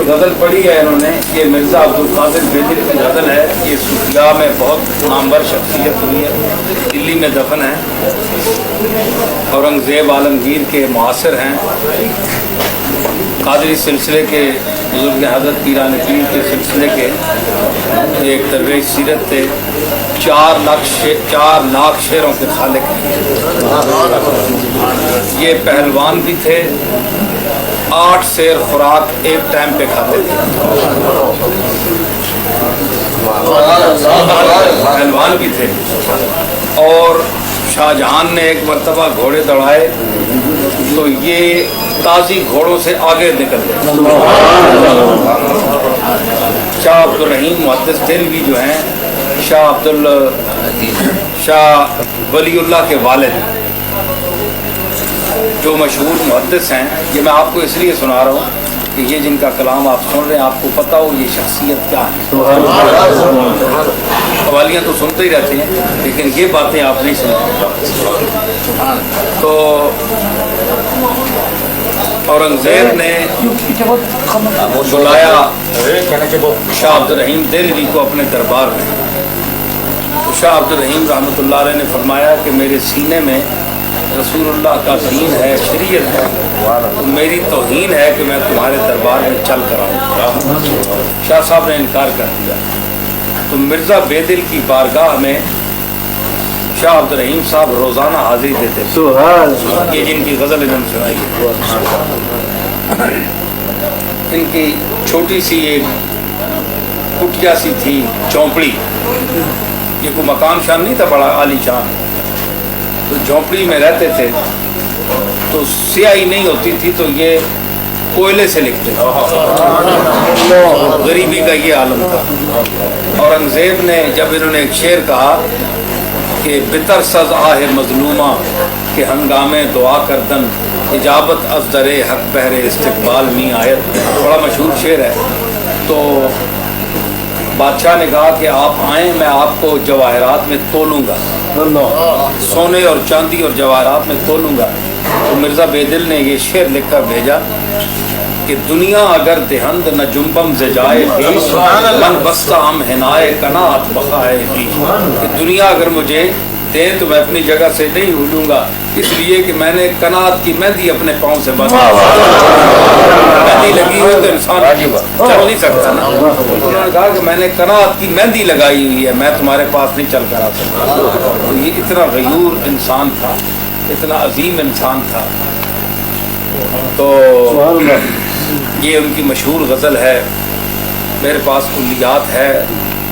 غزل پڑھی ہے انہوں نے، یہ مرزا عبدالقادر بیدل کی غزل ہے. یہ صوفیاء میں بہت نامور شخصیت ہوئی ہے، دلی میں دفن ہے، اورنگزیب عالمگیر کے معاصر ہیں، قادری سلسلے کے بزرگ حضرت پیران پیر کے سلسلے کے ایک درویش سیرت تھے. 4 لاکھ شعروں کے خالق ہیں. یہ پہلوان بھی تھے، 8 سیر خوراک ایک ٹائم پہ کھاتے تھے. پہلوان بھی تھے. اور شاہ جہان نے ایک مرتبہ گھوڑے دوڑائے تو یہ تازی گھوڑوں سے آگے نکل گئے. شاہ عبدالرحیم محدث دہلوی جو ہیں، شاہ ولی اللہ کے والد جو مشہور محدث ہیں، یہ میں آپ کو اس لیے سنا رہا ہوں کہ یہ جن کا کلام آپ سن رہے ہیں آپ کو پتہ ہو یہ شخصیت کیا ہے. قوالیاں تو سنتے ہی رہتے ہیں لیکن یہ باتیں آپ نہیں سنتے. تو اورنگزیب نے بلایا شاہ عبدالرحیم دہلوی کو اپنے دربار میں. تو شاہ عبدالرحیم رحمۃ اللہ علیہ نے فرمایا کہ میرے سینے میں رسول اللہ کا دین ہے، شریعت ہے، تو میری توہین ہے کہ میں تمہارے دربار میں چل کر آؤں. شاہ صاحب نے انکار کر دیا. تو مرزا بیدل کی بارگاہ میں شاہ عبدالرحیم صاحب روزانہ حاضری دیتے تھے. یہ جن کی غزل انہوں نے سنائی ہے، ان کی چھوٹی سی ایک کٹیا سی تھی جھونپڑی. یہ کوئی مکان شان نہیں تھا بڑا عالی شان، تو جھونپڑی میں رہتے تھے. تو سیاہی نہیں ہوتی تھی تو یہ کوئلے سے لکھتے تھے. غریبی کا یہ عالم تھا. اورنگزیب نے جب انہوں نے ایک شعر کہا کہ بتر سز آہ مظلومہ کہ ہنگامے دعا کردن اجابت از در حق بہر استقبال می آیت، بڑا مشہور شعر ہے. تو بادشاہ نے کہا کہ آپ آئیں، میں آپ کو جواہرات میں تولوں گا، سونے اور چاندی اور جواہرات میں تولوں گا. تو مرزا بیدل نے یہ شعر لکھ کر بھیجا کہ دنیا اگر دہند نہ جنبم زجائے من بستہ ہم ہنائے قناعت بخائے بھی. کہ دنیا اگر مجھے دیں تو میں اپنی جگہ سے نہیں ہلوں گا، اس لیے کہ میں نے قناعت کی مہندی اپنے پاؤں سے باندھی. مہندی لگی ہوئی تو انسان چل نہیں سکتا نا. انہوں نے کہا کہ میں نے قناعت کی مہندی لگائی ہوئی ہے، میں تمہارے پاس نہیں چل کر آ سکتا. تو یہ اتنا غیور انسان تھا، اتنا عظیم انسان تھا. تو یہ ان کی مشہور غزل ہے. میرے پاس کلیات ہے،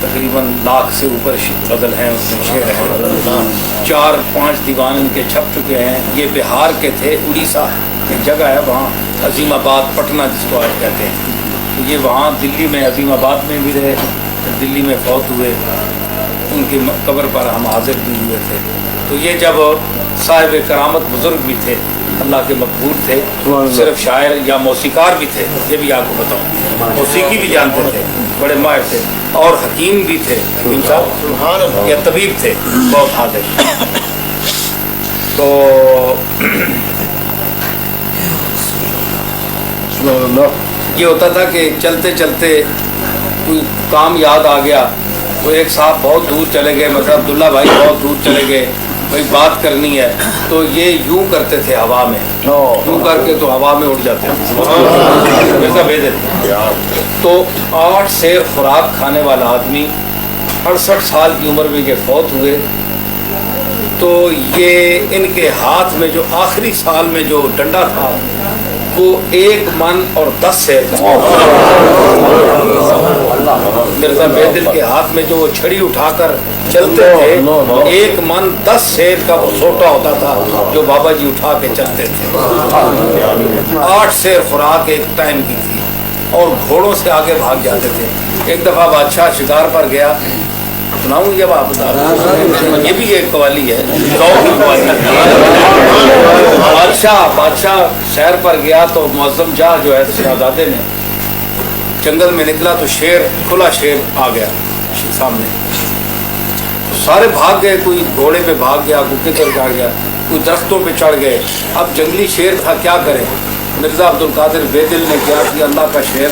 تقریباً 1 لاکھ سے اوپر غزل ہیں، اس میں شعر ہیں. 4-5 دیوان ان کے چھپ چکے ہیں. یہ بہار کے تھے، اڑیسہ ایک جگہ ہے وہاں عظیم آباد پٹنہ جس کو آج کہتے ہیں. تو یہ وہاں دلی میں عظیم آباد میں بھی رہے، دلی میں فوت ہوئے. ان کی قبر پر ہم حاضر بھی ہوئے تھے. تو یہ جب صاحب کرامت بزرگ بھی تھے، اللہ کے مقبول تھے، صرف شاعر یا موسیقار بھی تھے. یہ بھی آپ کو بتاؤں، موسیقی بھی جانتے تھے، بڑے ماہر تھے، اور حکیم بھی تھے. حکیم صاحب یا طبیب تھے، بہت حاضر. تو یہ ہوتا تھا کہ چلتے چلتے کوئی کام یاد آ گیا تو ایک صاحب بہت دور چلے گئے، مثلا عبداللہ بھائی بہت دور چلے گئے، بھائی بات کرنی ہے، تو یہ یوں کرتے تھے ہوا میں، یوں کر کے تو ہوا میں اڑ جاتے تھے. تو 8 سیر خوراک کھانے والا آدمی 68 سال کی عمر میں یہ فوت ہوئے. تو یہ ان کے ہاتھ میں جو آخری سال میں جو ڈنڈا تھا وہ 1 من اور 10 سیر کا. مرزا بیدل کے ہاتھ میں جو وہ چھڑی اٹھا کر چلتے تھے 1 من 10 سیر کا وہ سوٹا ہوتا تھا جو بابا جی اٹھا کے چلتے تھے. 8 سیر خوراک ایک ٹائم کی تھی اور گھوڑوں سے آگے بھاگ جاتے تھے. ایک دفعہ بادشاہ شکار پر گیا، سناؤں یہ آپ بتا رہے ہیں، یہ بھی ایک قوالی ہے، بادشاہ شہر پر گیا تو معظم جاہ جو ہے شہزادے نے جنگل میں نکلا تو شیر، کھلا شیر آ گیا سامنے. سارے بھاگ گئے، کوئی گھوڑے پہ بھاگ گیا، کوئی کدھر جا گیا، کوئی درختوں پہ چڑھ گئے. اب جنگلی شیر تھا، کیا کرے؟ مرزا عبدالقادر بیدل نے کیا کہ اللہ کا شیر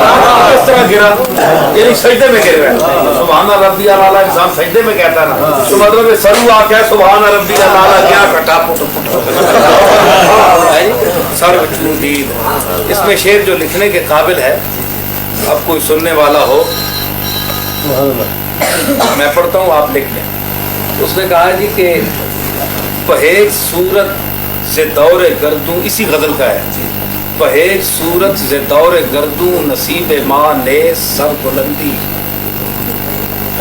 اس طرح گرا یعنی سجدے میں گر رہا ہے. سبحان ربی الاعلیٰ انسان سجدے میں کہتا ہے نا, تو مطلب سرو آ کے سبحان ربی الاعلیٰ کیا کٹا پٹ سر چودید. اس میں شعر جو لکھنے کے قابل ہے, اب کوئی سننے والا ہو, میں پڑھتا ہوں آپ لکھ لیں. اس نے کہا جی کہ پہیج صورت سے دور گردوں, اسی غزل کا ہے, پہیج صورت سے دور گردوں نصیب ماں نے سر بلندی.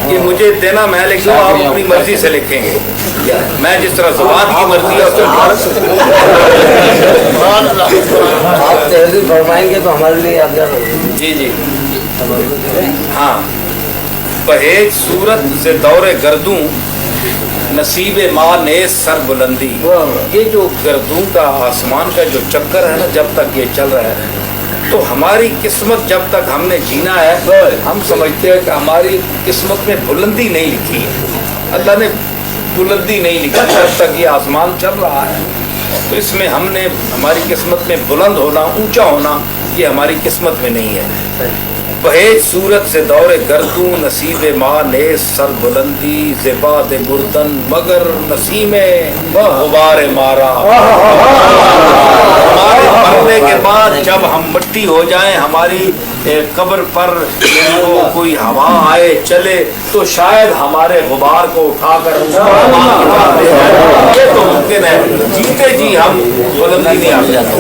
یہ مجھے دینا, میں لکھ لوں, آپ اپنی مرضی سے لکھیں گے. میں جس طرح زبان کی مرضی ہے آپ تحریر فرمائیں گے تو ہمارے لیے یادگار ہوگی. جی جی ہاں. پہیج صورت سے دور گردوں نصیب ماں نے سر بلندی. یہ جو گردوں کا آسمان کا جو چکر ہے نا, جب تک یہ چل رہا ہے تو ہماری قسمت جب تک ہم نے جینا ہے, ہم سمجھتے ہیں کہ ہماری قسمت میں بلندی نہیں لکھی ہے. اللہ نے بلندی نہیں لکھی جب تک یہ آسمان چل رہا ہے. تو اس میں ہم نے ہماری قسمت میں بلند ہونا, اونچا ہونا, یہ ہماری قسمت میں نہیں ہے. پہیج صورت سے دور گردوں نصیب ماں نے سر بلندی. زباد مردن مگر نسیم غبار مارا. ہمارے مرنے کے بعد جب ہم مٹی ہو جائیں, ہماری قبر پر کوئی ہوا آئے چلے تو شاید ہمارے غبار کو اٹھا کر یہ تو ممکن ہے. جیتے جی ہم بلندی نہیں آ جاتے.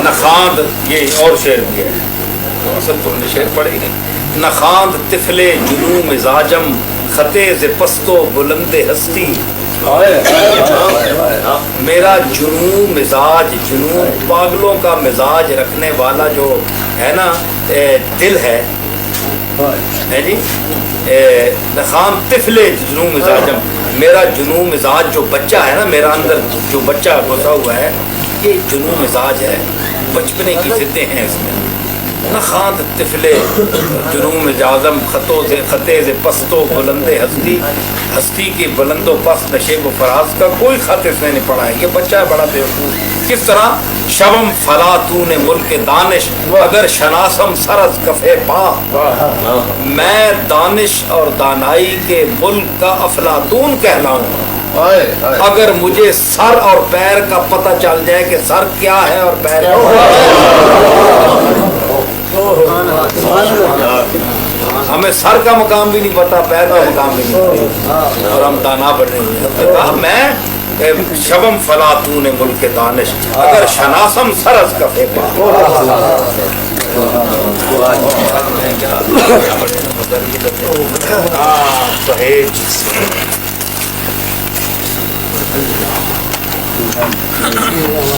نخاند, یہ اور شعر بھی ہے, اصل تو نے شعر پڑھے ہی نہیں. نخاند طفل جنوں مزاجم خطے ز پست و بلند ہستی. میرا جنوں مزاج, جنوں پاگلوں کا مزاج رکھنے والا جو ہے نا دل ہے جی. نخاند طفل جنوں مزاجم, میرا جنوں مزاج جو بچہ ہے نا, میرا اندر جو بچہ گھسا ہوا ہے, یہ جنوں مزاج ہے, بچپنے کی ضدیں ہیں اس میں. نخاند طفل جنوں مزاجم خطے ز پست و بلند ہستی. ہستی کی بلند و پست نشیب و فراز کا کوئی خط اس نے نہیں پڑھا ہے. یہ بچہ ہے بڑا بیوقوف. کس طرح شبم فلاتون ملک دانش اگر شناسم سرز کفے پا. میں دانش اور دانائی کے ملک کا افلاطون کہلاؤں اگر مجھے سر اور پیر کا پتہ چل جائے کہ سر کیا ہے اور پیر کیا ہے. ہمیں سر کا مقام بھی نہیں پتا, پیر کا مقام بھی نہیں پتا, اور ہم دانا بنے ہوئے ہیں. کہا میں شبم فلاتون ملک دانش اگر شناسم سرز کفے پا.